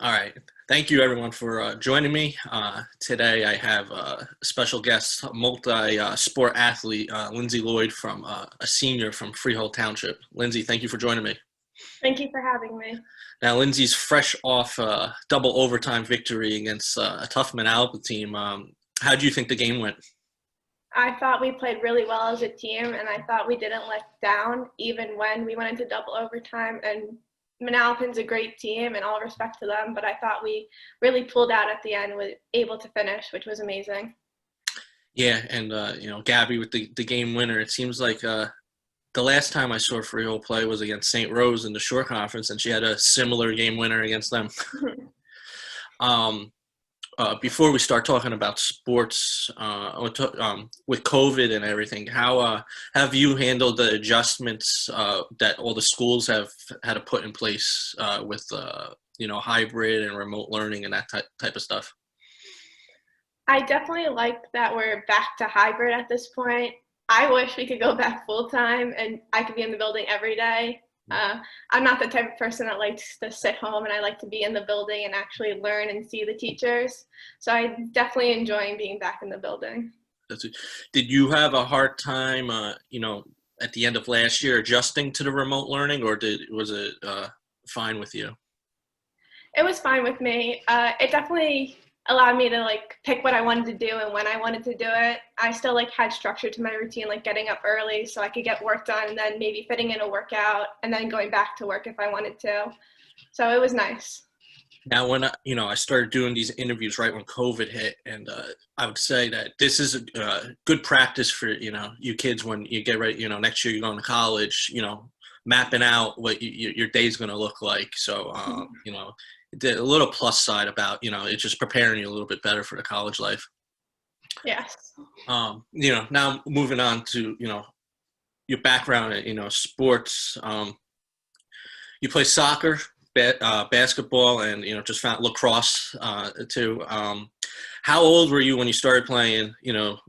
All right. Thank you, everyone, for joining me. Today, I have a special guest, multi-sport athlete, Lindsay Lloyd, from a senior from Freehold Township. Lindsay, thank you for joining me. Thank you for having me. Now, Lindsay's fresh off a double overtime victory against a tough Manalapan team. How do you think the game went? I thought we played really well as a team, and I thought we didn't let down even when we went into double overtime. And Manalapan's a great team, and all respect to them, but I thought we really pulled out at the end and were able to finish, which was amazing. Yeah, and Gabby with the game winner. It seems like the last time I saw Freehold play was against St. Rose in the Shore Conference, and she had a similar game winner against them. Um, Before we start talking about sports, with COVID and everything, how have you handled the adjustments that all the schools have had to put in place with hybrid and remote learning and that type of stuff? I definitely like that we're back to hybrid at this point. I wish we could go back full time and I could be in the building every day. I'm not the type of person that likes to sit home, and I like to be in the building and actually learn and see the teachers. So I definitely enjoy being back in the building. Did you have a hard time, at the end of last year adjusting to the remote learning, or was it fine with you? It was fine with me. It definitely allowed me to pick what I wanted to do and when I wanted to do it. I still had structure to my routine, like getting up early so I could get work done, and then maybe fitting in a workout and then going back to work if I wanted to. So it was nice. Now, when I started doing these interviews right when COVID hit, and I would say that this is a good practice for you kids when you get ready. Next year you're going to college. Mapping out what your day's going to look like. So the little plus side about it's just preparing you a little bit better for the college life. Yes. Now moving on to your background in sports. You play soccer, basketball, and just found lacrosse too. How old were you when you started playing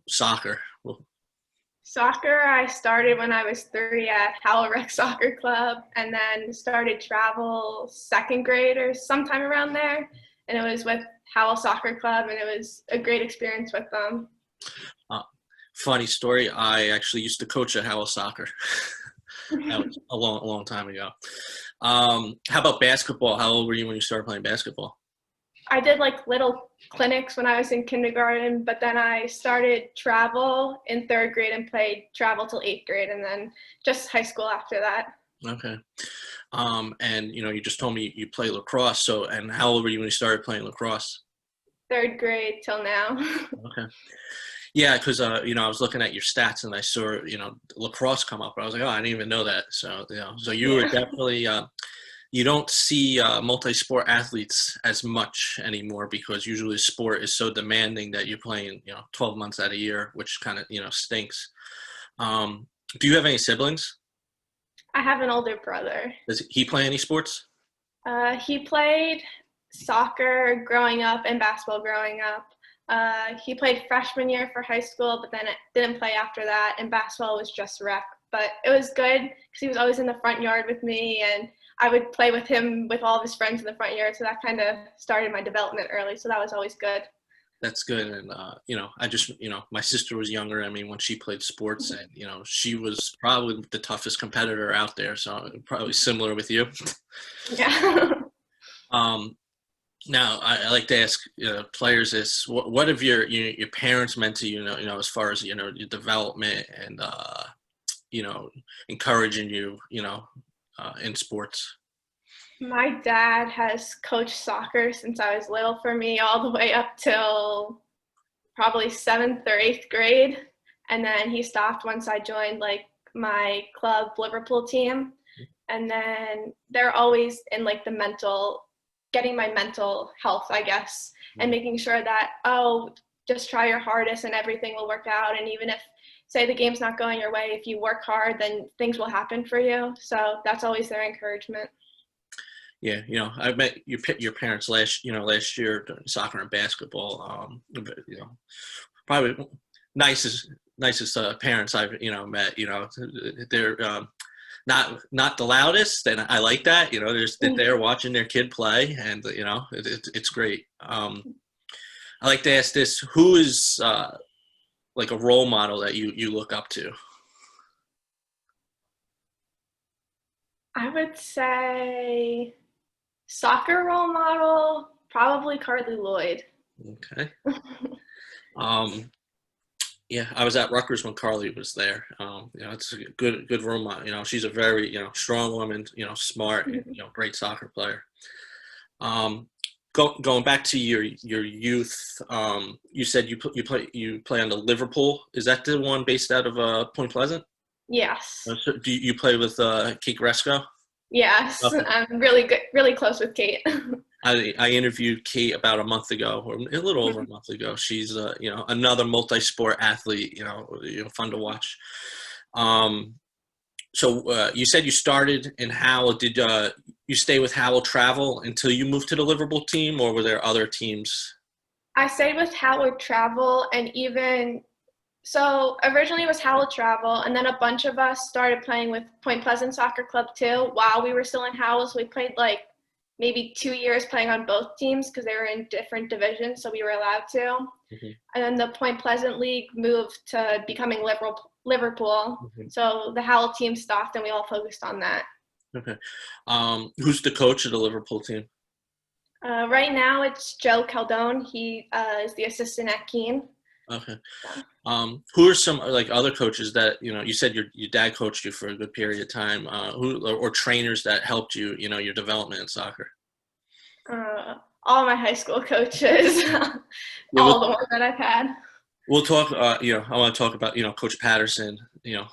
soccer? Soccer, I started when I was 3 at Howell Rec Soccer Club, and then started travel second grade or sometime around there. And it was with Howell Soccer Club, and it was a great experience with them. Funny story, I actually used to coach at Howell Soccer. That was a long time ago. How about basketball? How old were you when you started playing basketball? I did little clinics when I was in kindergarten, but then I started travel in third grade and played travel till eighth grade, and then just high school after that. Okay. And you just told me you play lacrosse. So, and how old were you when you started playing lacrosse? Third grade till now. Okay. Yeah, because I was looking at your stats and I saw lacrosse come up. I was like, oh, I didn't even know that. So so you were Yeah. definitely. You don't see multi-sport athletes as much anymore because usually sport is so demanding that you're playing 12 months out of a year, which kind of stinks. Do you have any siblings? I have an older brother. Does he play any sports? He played soccer growing up and basketball growing up. He played freshman year for high school, but then it didn't play after that, and basketball was just rec. But it was good because he was always in the front yard with me, and I would play with him with all of his friends in the front yard, so that kind of started my development early, so that was always good. That's good. And, I just, my sister was younger. I mean, when she played sports and, she was probably the toughest competitor out there. So probably similar with you. Yeah. Um, Now, I like to ask players this: what have your parents meant to you? As far as your development and encouraging you, in sports. My dad has coached soccer since I was little for me all the way up till probably seventh or eighth grade. And then he stopped once I joined my club Liverpool team. And then they're always in the getting my mental health, I guess, and making sure that, oh, just try your hardest and everything will work out. And even if, say, the game's not going your way, if you work hard, then things will happen for you. So that's always their encouragement. Yeah, I met your parents last year during soccer and basketball. Probably nicest parents I've met. They're not the loudest, and I like that. They're there watching their kid play, and it's great. I like to ask this: who is like a role model that you look up to? I would say soccer role model, probably Carly Lloyd. Okay. Yeah, I was at Rutgers when Carly was there. It's a good role model. She's a very strong woman. Smart, and, great soccer player. Going back to your youth, you said you play on the Liverpool. Is that the one based out of Point Pleasant? Yes. So do you play with Kate Gresco? Yes. Okay. I'm really close with Kate. I interviewed Kate about a month ago, or a little over a month ago. She's another multi-sport athlete. Fun to watch. So you said you started in Howell. Did you stay with Howell Travel until you moved to the Liverpool team, or were there other teams? I stayed with Howell Travel, and so originally it was Howell Travel, and then a bunch of us started playing with Point Pleasant Soccer Club too while we were still in Howell. So we played like maybe 2 years playing on both teams because they were in different divisions, so we were allowed to. Mm-hmm. And then the Point Pleasant League moved to becoming Liverpool. Mm-hmm. So the Howell team stopped, and we all focused on that. Okay. Who's the coach of the Liverpool team? Right now it's Joe Caldone. He is the assistant at Keene. Okay. Who are some like other coaches that you said your dad coached you for a good period of time? Who or trainers that helped you your development in soccer? All my high school coaches, all the ones that I've had. We'll talk. I want to talk about Coach Patterson.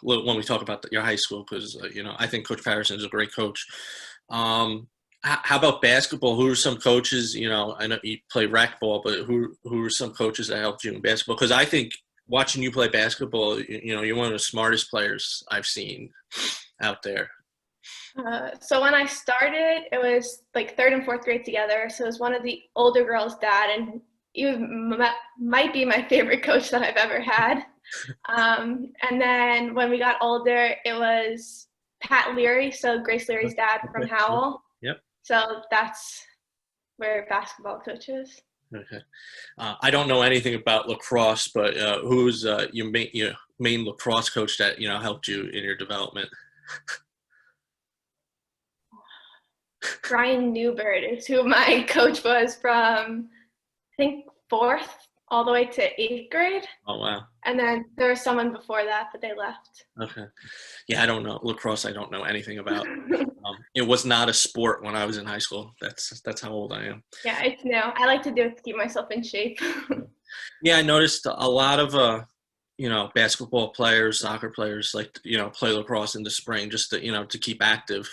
When we talk about your high school, because I think Coach Patterson is a great coach. How about basketball? Who are some coaches? I know you play rec ball, but who are some coaches that helped you in basketball? Because I think watching you play basketball, you're one of the smartest players I've seen out there. So when I started, it was like 3rd and 4th grade together. So it was one of the older girls' dad, and he might be my favorite coach that I've ever had. And then when we got older, it was Pat Leary, so Grace Leary's dad from Howell. Yep. So that's where basketball coaches. Okay. I don't know anything about lacrosse, but who's your main lacrosse coach that helped you in your development? Brian Newbert is who my coach was from, I think, 4th all the way to 8th grade. Oh, wow. And then there was someone before that, but they left. Okay. Yeah, I don't know. Lacrosse, I don't know anything about. It was not a sport when I was in high school. That's how old I am. Yeah, it's new. I like to do it to keep myself in shape. Yeah, I noticed a lot of, basketball players, soccer players like, play lacrosse in the spring just to, to keep active.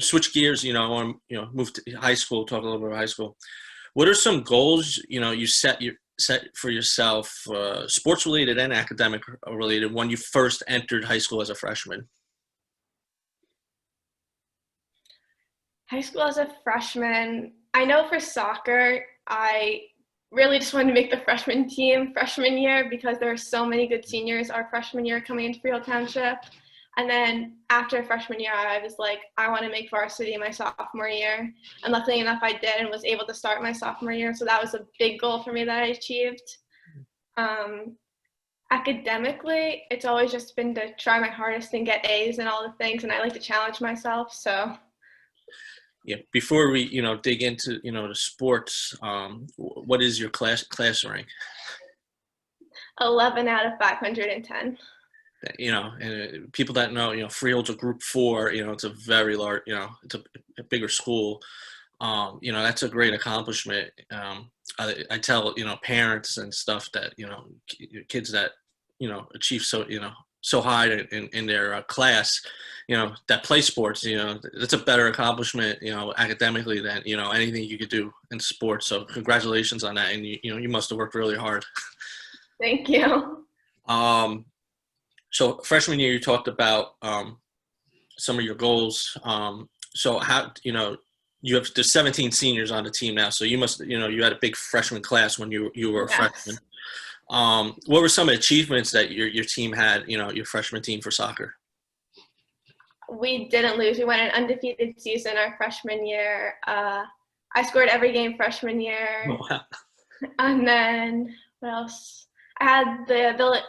Switch gears, move to high school, talk a little bit about high school. What are some goals, you set for yourself, sports related and academic related, when you first entered high school as a freshman? High school as a freshman, I know for soccer, I really just wanted to make the freshman team freshman year because there were so many good seniors our freshman year coming into Freehold Township. And then after freshman year, I was like, I want to make varsity my sophomore year. And luckily enough, I did and was able to start my sophomore year. So that was a big goal for me that I achieved. Academically, it's always just been to try my hardest and get A's and all the things. And I like to challenge myself. So. Yeah. Before we, dig into, the sports, what is your class rank? 11 out of 510. And people that know, Freehold's a group 4, it's a very large, it's a bigger school. That's a great accomplishment. I tell, parents and stuff that, kids that, achieve so high in their class, that play sports, that's a better accomplishment, academically than, anything you could do in sports. So congratulations on that. And, you must have worked really hard. Thank you. So freshman year, you talked about some of your goals. So how, you have there's 17 seniors on the team now. So you must, you had a big freshman class when you were a freshman. What were some achievements that your team had, your freshman team for soccer? we didn't lose. We went an undefeated season our freshman year. I scored every game freshman year. Oh, wow. And then what else? I had the ability,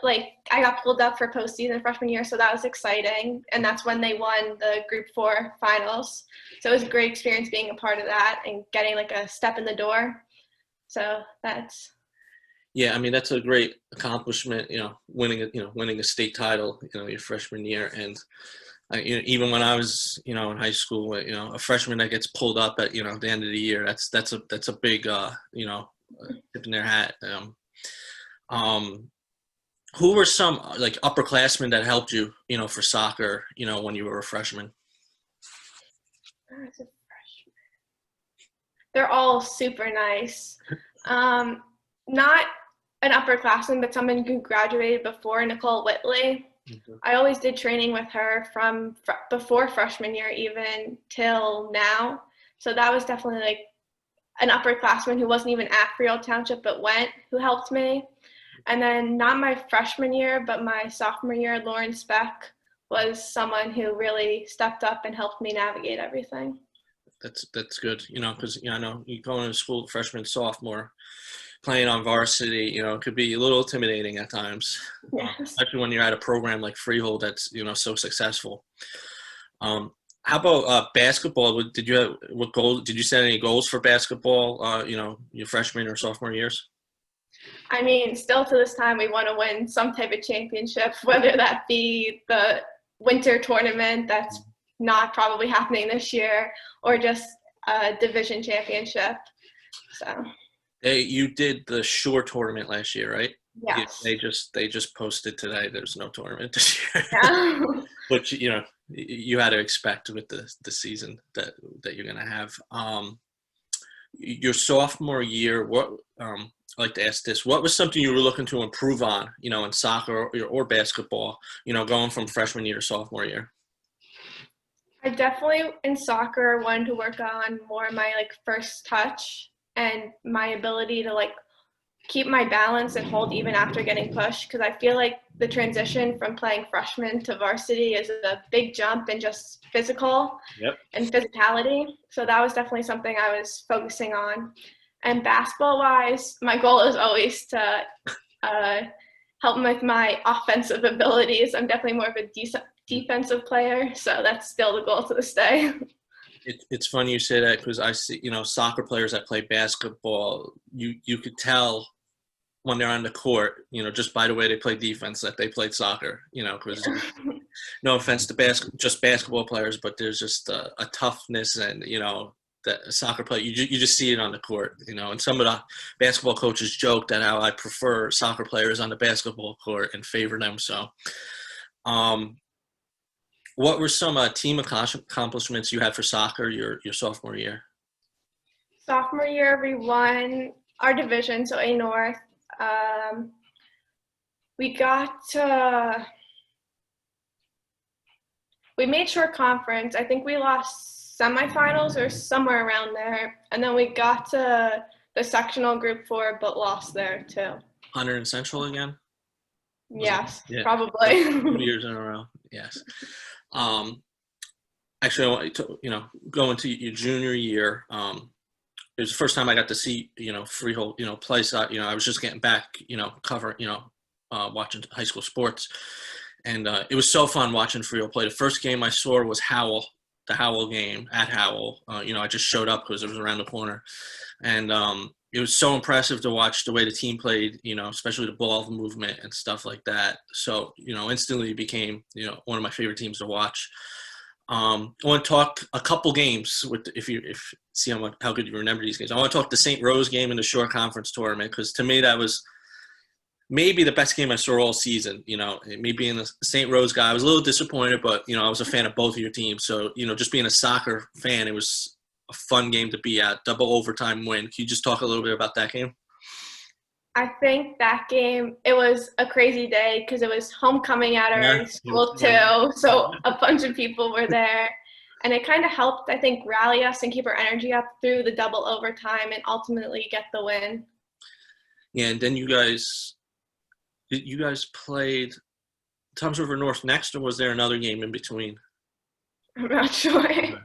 I got pulled up for postseason freshman year, so that was exciting. And that's when they won the Group 4 finals. So it was a great experience being a part of that and getting a step in the door. So that's. Yeah, I mean that's a great accomplishment. Winning a state title. Your freshman year, and even when I was in high school, a freshman that gets pulled up at the end of the year, that's a big tip in their hat. Who were some upperclassmen that helped you for soccer when you were a freshman? They're all super nice. Not an upperclassman, but someone who graduated before, Nicole Whitley. Okay. I always did training with her from before freshman year even till now. So that was definitely an upperclassman who wasn't even at Freehold Township but went, who helped me. And then not my freshman year, but my sophomore year, Lauren Speck was someone who really stepped up and helped me navigate everything. That's good, because I know you go into school freshman, sophomore, playing on varsity, it could be a little intimidating at times, Yes. especially when you're at a program like Freehold that's so successful. How about basketball? Did you set any goals for basketball? Your freshman or sophomore years? I mean, still to this time, we want to win some type of championship, whether that be the winter tournament that's not probably happening this year, or just a division championship. So. You did the shore tournament last year, right? Yes. Yeah, they just posted today. There's no tournament this year, Yeah. which you had to expect with the season that you're gonna have. Your sophomore year, what I'd like to ask this: what was something you were looking to improve on, in soccer or basketball, going from freshman year to sophomore year? I definitely in soccer wanted to work on more my first touch and my ability to keep my balance and hold even after getting pushed, because I feel like the transition from playing freshman to varsity is a big jump in just physical and physicality. So that was definitely something I was focusing on. And basketball wise, my goal is always to help with my offensive abilities. I'm definitely more of a defensive player, so that's still the goal to this day. It's funny you say that, because I see soccer players that play basketball, you could tell when they're on the court, just by the way they play defense, that they played soccer, because no offense to just basketball players, but there's just a toughness and that a soccer player, you just see it on the court, and some of the basketball coaches joke that how I prefer soccer players on the basketball court and favor them. So what were some team accomplishments you had for soccer your sophomore year? Sophomore year, we won our division, so A North. We made short conference. I think we lost semifinals or somewhere around there, and then we got to the sectional Group 4, but lost there too. Hunter and Central again? Yes, yeah. Probably. 2 years in a row. Yes. Actually, I want to, go into your junior year. It was the first time I got to see, Freehold, play. So, I was just getting back, covering, watching high school sports. And it was so fun watching Freehold play. The first game I saw was the Howell game at Howell. I just showed up because it was around the corner. And it was so impressive to watch the way the team played, especially the ball movement and stuff like that. So, instantly became, one of my favorite teams to watch. I want to talk a couple games if see how good you remember these games. I want to talk the St. Rose game in the short conference tournament, because to me that was maybe the best game I saw all season. Me being a St. Rose guy, I was a little disappointed, but I was a fan of both of your teams. So just being a soccer fan, it was a fun game to be at. Double overtime win. Can you just talk a little bit about that game? I think that game, it was a crazy day because it was homecoming at our school too. So a bunch of people were there. And it kind of helped, I think, rally us and keep our energy up through the double overtime and ultimately get the win. Yeah, and then you guys played Tom's River North next, or was there another game in between? I'm not sure. You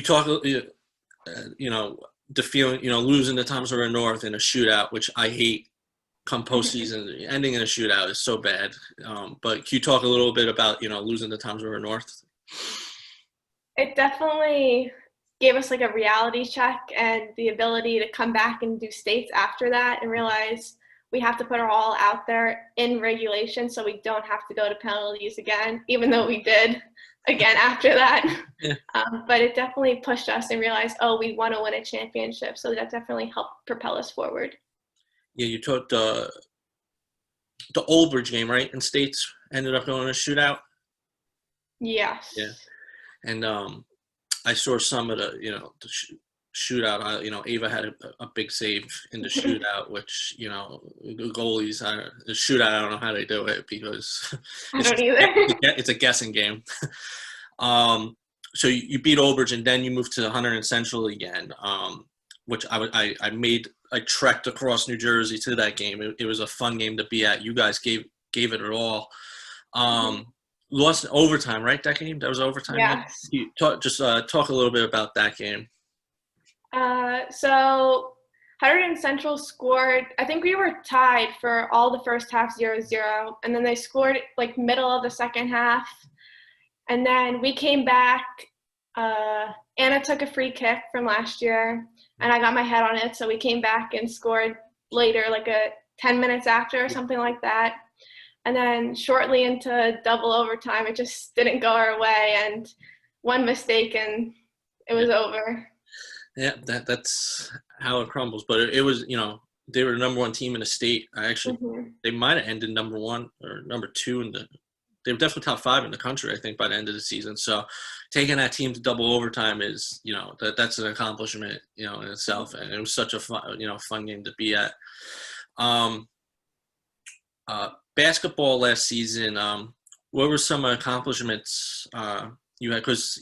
talk, the feeling, losing to Thomas River North in a shootout, which I hate. Come postseason, ending in a shootout is so bad. But can you talk a little bit about, losing to Toms River North? It definitely gave us like a reality check and the ability to come back and do states after that and realize we have to put our all out there in regulation so we don't have to go to penalties again, even though we did again after that. Yeah. But it definitely pushed us and realized, oh, we want to win a championship. So that definitely helped propel us forward. Yeah, you took the Old Bridge game, right? In states ended up going to a shootout. Yes. Yeah, and I saw some of the shootout. Ava had a big save in the shootout, which the goalies, the shootout. I don't know how they do it because I don't either. It's a guessing game. So you beat Old Bridge, and then you moved to Hunter and Central again. Which I trekked across New Jersey to that game. It was a fun game to be at. You guys gave it all. Lost in overtime, right? That game? That was overtime. Yes. Talk a little bit about that game. So Hunter and Central scored. I think we were tied for all the first half 0-0, and then they scored like middle of the second half, and then we came back. Anna took a free kick from last year, and I got my head on it, so we came back and scored later, like 10 minutes after or something like that. And then shortly into double overtime, it just didn't go our way, and one mistake and it was over. Yeah, that's how it crumbles. But it was, they were the number one team in the state. They might have ended number one or number two they were definitely top 5 in the country, I think, by the end of the season. So taking that team to double overtime is, that's an accomplishment, in itself. And it was such a fun game to be at. Basketball last season, what were some accomplishments you had? Because,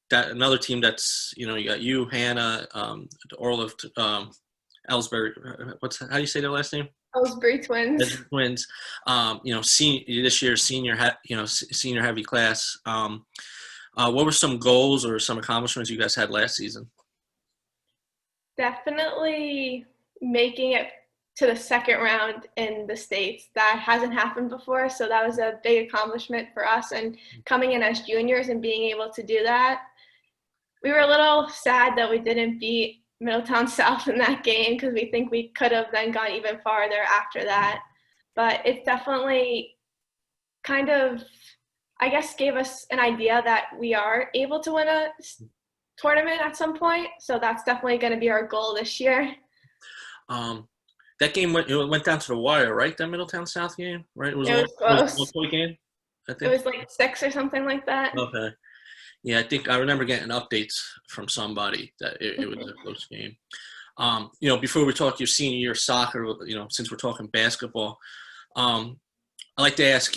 that another team that's, you got you, Hannah, the Earl of Ellsbury. How do you say their last name? Ellsbury Twins. Twins. This year's senior heavy class. What were some goals or some accomplishments you guys had last season? Definitely making it to the second round in the States. That hasn't happened before, so that was a big accomplishment for us. And coming in as juniors and being able to do that, we were a little sad that we didn't beat Middletown South in that game because we think we could have then gone even farther after that. But it definitely kind of, I guess, gave us an idea that we are able to win a tournament at some point. So that's definitely going to be our goal this year. That game went down to the wire, right? That Middletown South game, right? It was close. One point game, I think. It was like 6 or something like that. Okay. Yeah, I think I remember getting updates from somebody that it was a close game. Before we talk your senior year soccer, since we're talking basketball, I like to ask,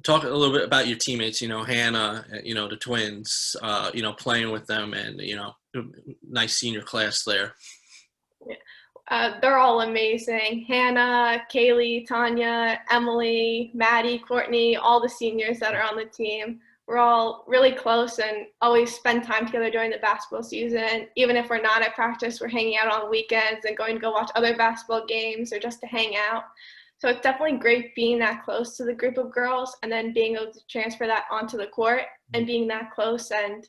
talk a little bit about your teammates, Hannah, the twins, playing with them and, nice senior class there. Yeah. They're all amazing. Hannah, Kaylee, Tanya, Emily, Maddie, Courtney, all the seniors that are on the team. We're all really close and always spend time together during the basketball season. Even if we're not at practice, we're hanging out on weekends and going to go watch other basketball games or just to hang out. So it's definitely great being that close to the group of girls and then being able to transfer that onto the court and being that close and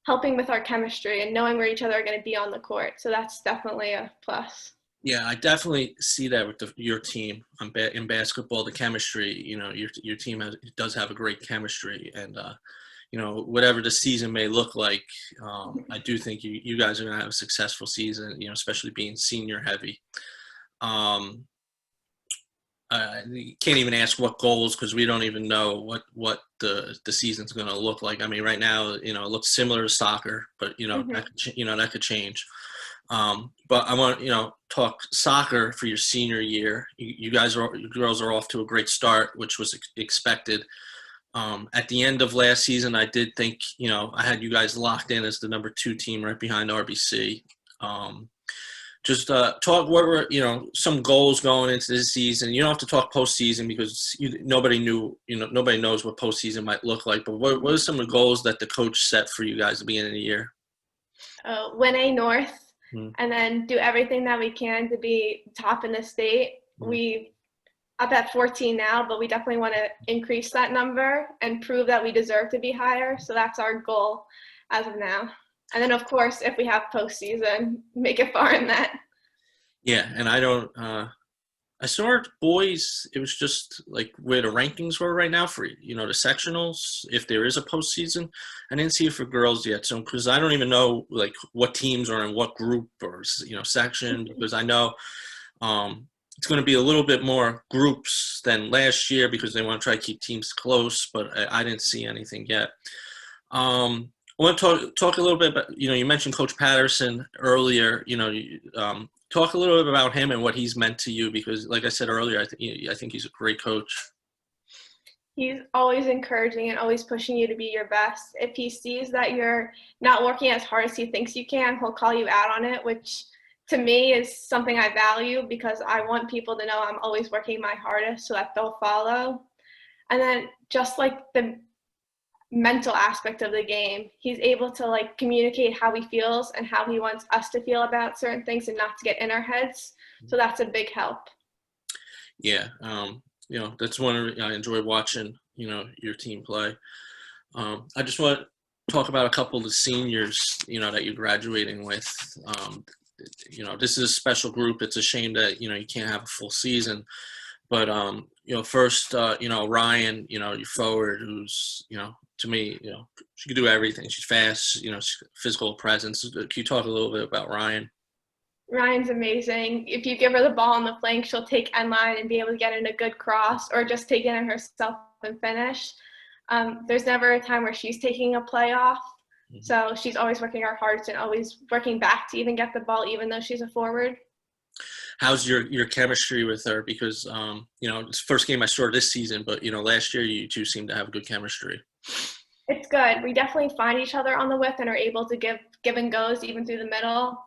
helping with our chemistry and knowing where each other are going to be on the court. So that's definitely a plus. Yeah, I definitely see that with your team in basketball. The chemistry, your team does have a great chemistry, and whatever the season may look like, I do think you guys are going to have a successful season. Especially being senior heavy. You can't even ask what goals because we don't even know what the season's going to look like. I mean, right now, it looks similar to soccer, but that could change. But I want talk soccer for your senior year. You girls are off to a great start, which was expected. At the end of last season, I did think I had you guys locked in as the number 2 team right behind RBC. Just talk what were some goals going into this season. You don't have to talk postseason because nobody knows what postseason might look like. But what are some of the goals that the coach set for you guys at the beginning of the year? Win a North, Mm-hmm. and then do everything that we can to be top in the state. Mm-hmm. We up at 14 now, but we definitely want to increase that number and prove that we deserve to be higher. So that's our goal as of now. And then, of course, if we have postseason, make it far in that. Yeah, and I saw our boys, it was just like where the rankings were right now for, the sectionals, if there is a postseason. I didn't see it for girls yet. So, because I don't even know, like, what teams are in what group or, section, because I know it's going to be a little bit more groups than last year because they want to try to keep teams close, but I didn't see anything yet. I want to talk a little bit about, you mentioned Coach Patterson earlier, talk a little bit about him and what he's meant to you because, like I said earlier, I think he's a great coach. He's always encouraging and always pushing you to be your best. If he sees that you're not working as hard as he thinks you can, he'll call you out on it, which to me is something I value because I want people to know I'm always working my hardest so that they'll follow. And then just like the mental aspect of the game, he's able to like communicate how he feels and how he wants us to feel about certain things and not to get in our heads. So that's a big help. Yeah, that's one I enjoy watching, your team play. I just want to talk about a couple of the seniors, that you're graduating with. This is a special group. It's a shame that, you can't have a full season. But, first, Ryan, your forward, who's, to me, she can do everything. She's fast, she's physical presence. Can you talk a little bit about Ryan? Ryan's amazing. If you give her the ball on the flank, she'll take end line and be able to get in a good cross or just take it in herself and finish. There's never a time where she's taking a play off. Mm-hmm. So she's always working her hardest and always working back to even get the ball, even though she's a forward. How's your chemistry with her? Because, it's the first game I saw this season, but, last year you two seemed to have good chemistry. It's good. We definitely find each other on the whip and are able to give and goes even through the middle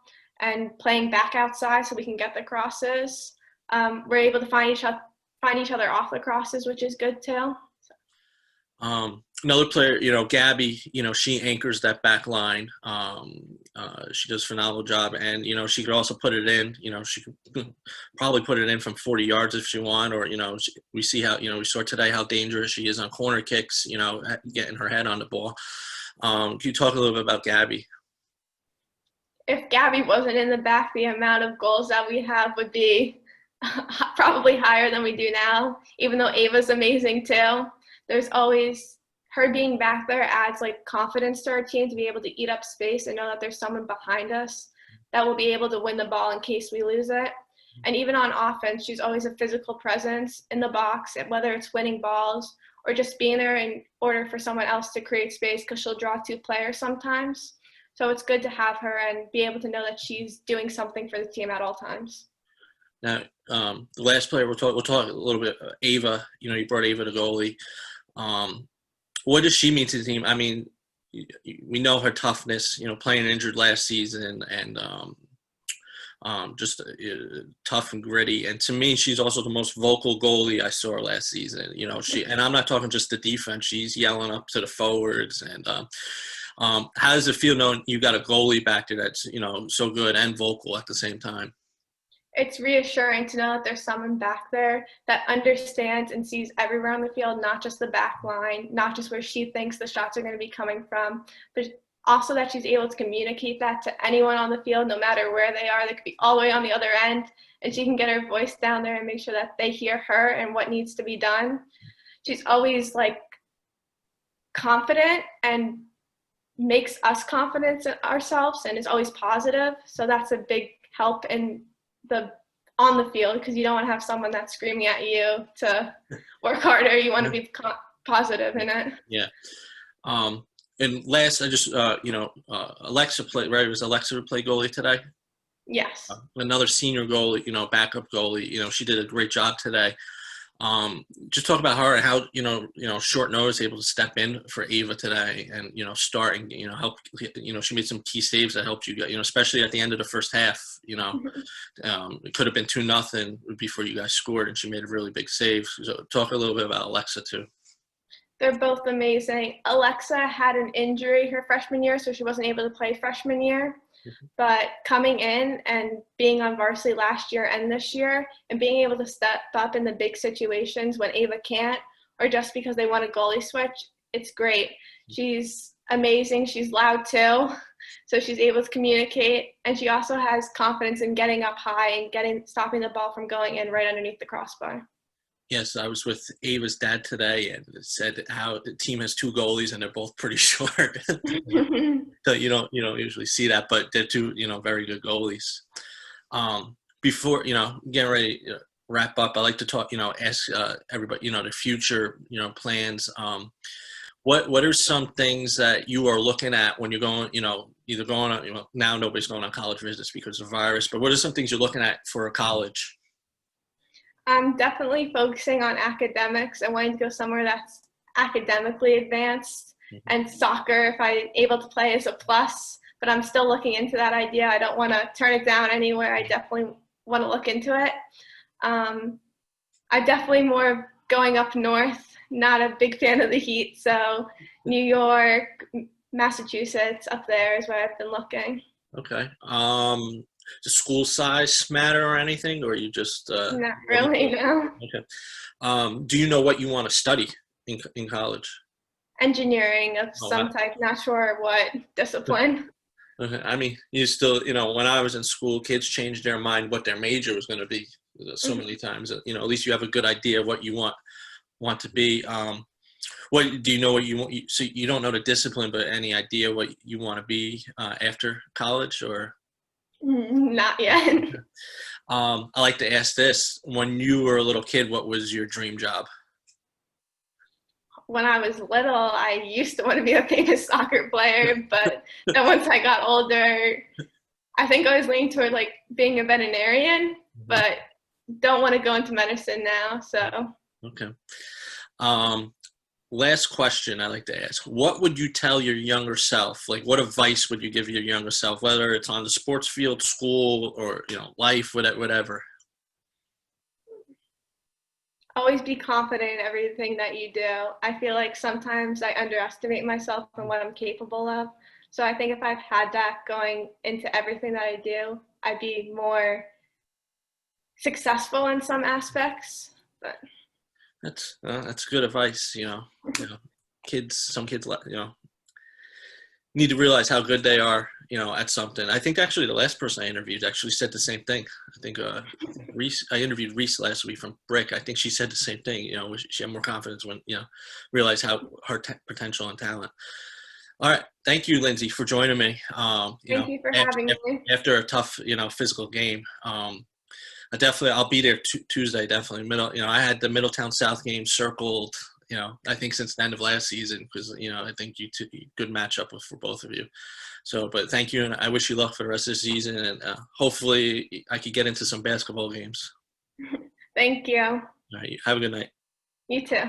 and playing back outside so we can get the crosses. We're able to find each other off the crosses, which is good too. Another player, Gabby, she anchors that back line. She does a phenomenal job. And, she could also put it in. She could probably put it in from 40 yards if she want. Or, we see how, we saw today how dangerous she is on corner kicks, getting her head on the ball. Can you talk a little bit about Gabby? If Gabby wasn't in the back, the amount of goals that we have would be probably higher than we do now, even though Ava's amazing too. There's always her being back there adds like confidence to our team to be able to eat up space and know that there's someone behind us that will be able to win the ball in case we lose it. And even on offense, she's always a physical presence in the box, whether it's winning balls or just being there in order for someone else to create space because she'll draw two players sometimes. So it's good to have her and be able to know that she's doing something for the team at all times. Now, the last player we'll talk a little bit. Ava, you brought Ava the goalie. What does she mean to the team? I mean, we know her toughness, playing injured last season and just tough and gritty. And to me, she's also the most vocal goalie I saw last season. And I'm not talking just the defense. She's yelling up to the forwards. And how does it feel knowing you got a goalie back there that's, so good and vocal at the same time? It's reassuring to know that there's someone back there that understands and sees everywhere on the field, not just the back line, not just where she thinks the shots are going to be coming from, but also that she's able to communicate that to anyone on the field, no matter where they are. They could be all the way on the other end, and she can get her voice down there and make sure that they hear her and what needs to be done. She's always like confident and makes us confident in ourselves and is always positive. So that's a big help on the field because you don't want to have someone that's screaming at you to work harder. You want to be positive in it. Yeah. And last, I just, Alexa played, right? Was Alexa play goalie today? Yes. Another senior goalie, backup goalie, she did a great job today. Just talk about her and how short notice able to step in for Ava today, and start and help. She made some key saves that helped you. Especially at the end of the first half. It could have been 2-0 before you guys scored, and she made a really big save. So talk a little bit about Alexa too. They're both amazing. Alexa had an injury her freshman year, so she wasn't able to play freshman year. But coming in and being on varsity last year and this year and being able to step up in the big situations when Ava can't, or just because they want a goalie switch, it's great. She's amazing. She's loud too, so she's able to communicate. And she also has confidence in getting up high and stopping the ball from going in right underneath the crossbar. Yes, I was with Ava's dad today, and it said how the team has 2 goalies, and they're both pretty short. So you don't usually see that, but they're 2 very good goalies. Before getting ready to wrap up, I like to talk ask everybody the future plans. What are some things that you are looking at when you're going either going on now nobody's going on college visits because of the virus, but what are some things you're looking at for a college? I'm definitely focusing on academics and wanting to go somewhere that's academically advanced. And soccer, if I'm able to play, is a plus. But I'm still looking into that idea. I don't want to turn it down anywhere. I definitely want to look into it. I'm definitely more going up north. Not a big fan of the heat. So New York, Massachusetts, up there is where I've been looking. Okay. Does school size matter or anything, or you just not really, no. Okay. Do you know what you want to study in college? Engineering of some type, not sure what discipline. Okay. I mean, you still, when I was in school, kids changed their mind what their major was going to be so many times. At least you have a good idea of what you want to be. What do you know what you want? So you don't know the discipline, but any idea what you want to be after college, or? Not yet. I like to ask this: when you were a little kid, what was your dream job? When I was little, I used to want to be a famous soccer player, but then once I got older, I think I was leaning toward like being a veterinarian, but don't want to go into medicine now. So. Okay. Last question I like to ask. What would you tell your younger self? Like, what advice would you give your younger self, whether it's on the sports field, school, or, life, whatever? Always be confident in everything that you do. I feel like sometimes I underestimate myself and what I'm capable of. So I think if I've had that going into everything that I do, I'd be more successful in some aspects. But that's good advice. Some kids need to realize how good they are, at something. I think actually the last person I interviewed actually said the same thing. I think I interviewed Reese last week from Brick. I think she said the same thing. She had more confidence when realized how her potential and talent. All right, thank you, Lindsay, for joining me. Thank you for having me. After a tough, physical game. I'll be there Tuesday. Definitely I had the Middletown South game circled. I think since the end of last season, because I think good matchup for both of you. So, but thank you, and I wish you luck for the rest of the season, and hopefully I could get into some basketball games. Thank you. All right, have a good night. You too.